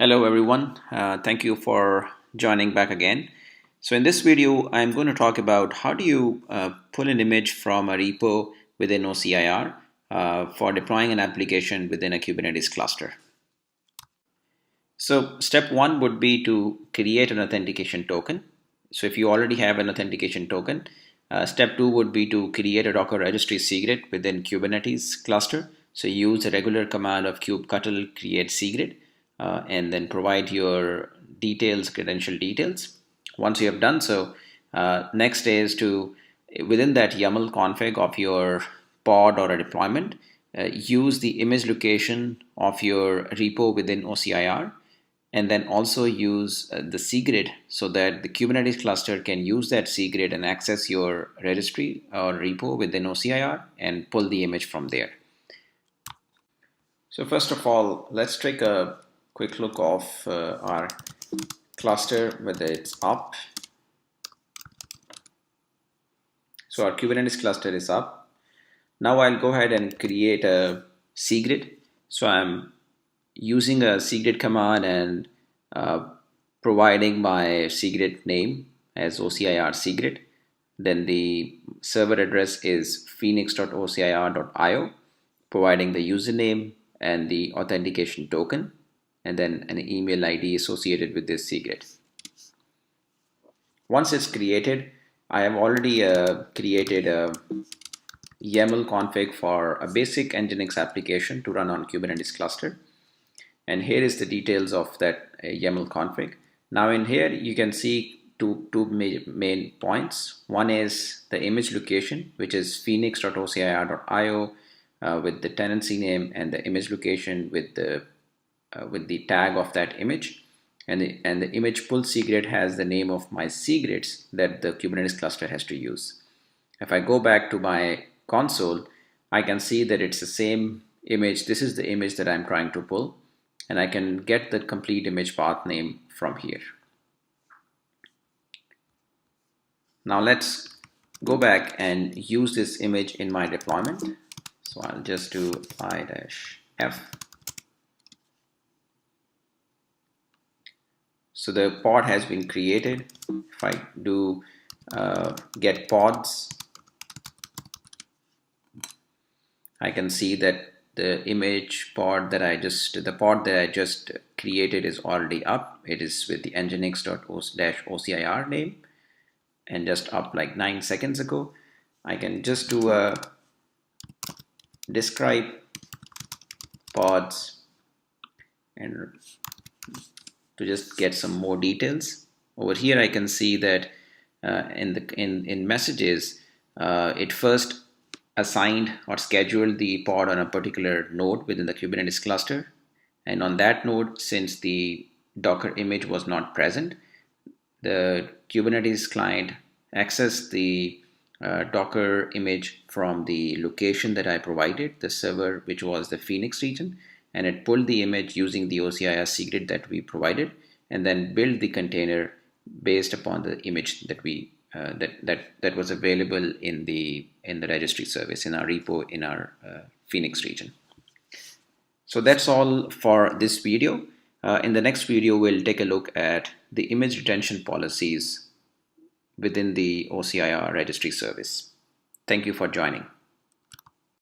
Hello everyone, thank you for joining back again. So in this video, I'm going to talk about how do you pull an image from a repo within OCIR for deploying an application within a Kubernetes cluster. So step one would be to create an authentication token. So if you already have an authentication token, step two would be to create a Docker registry secret within Kubernetes cluster. So use a regular command of kubectl create secret and then provide your credential details. Once you have done so, next is to, within that YAML config of your pod or a deployment, use the image location of your repo within OCIR, and then also use the secret so that the Kubernetes cluster can use that secret and access your registry or repo within OCIR and pull the image from there. So first of all, let's take a quick look of our cluster, whether it's up. So our Kubernetes cluster is up. Now I'll go ahead and create a secret. So I'm using a secret command and providing my secret name as OCIR secret. Then the server address is phoenix.ocir.io, providing the username and the authentication token, and then an email ID associated with this secret. Once it's created, I have already created a YAML config for a basic Nginx application to run on Kubernetes cluster. And here is the details of that YAML config. Now in here, you can see two main points. One is the image location, which is phoenix.ocir.io with the tenancy name and the image location with the tag of that image. And the image pull secret has the name of my secrets that the Kubernetes cluster has to use. If I go back to my console, I can see that it's the same image. This is the image that I'm trying to pull, and I can get the complete image path name from here. Now let's go back and use this image in my deployment. So I'll just do -f. So the pod has been created. If I do get pods, I can see that the image pod that I just created is already up. It is with the nginx.ocir name and just up like 9 seconds ago. I can just do a describe pods and to just get some more details. Over here I can see that in messages it first assigned or scheduled the pod on a particular node within the Kubernetes cluster, and on that node, since the Docker image was not present, the Kubernetes client accessed the Docker image from the location that I provided, the server which was the Phoenix region, and it pulled the image using the OCIR secret that we provided, and then built the container based upon the image that we that was available in the registry service in our repo in our Phoenix region. So that's all for this video. In the next video, we'll take a look at the image retention policies within the OCIR registry service. Thank you for joining.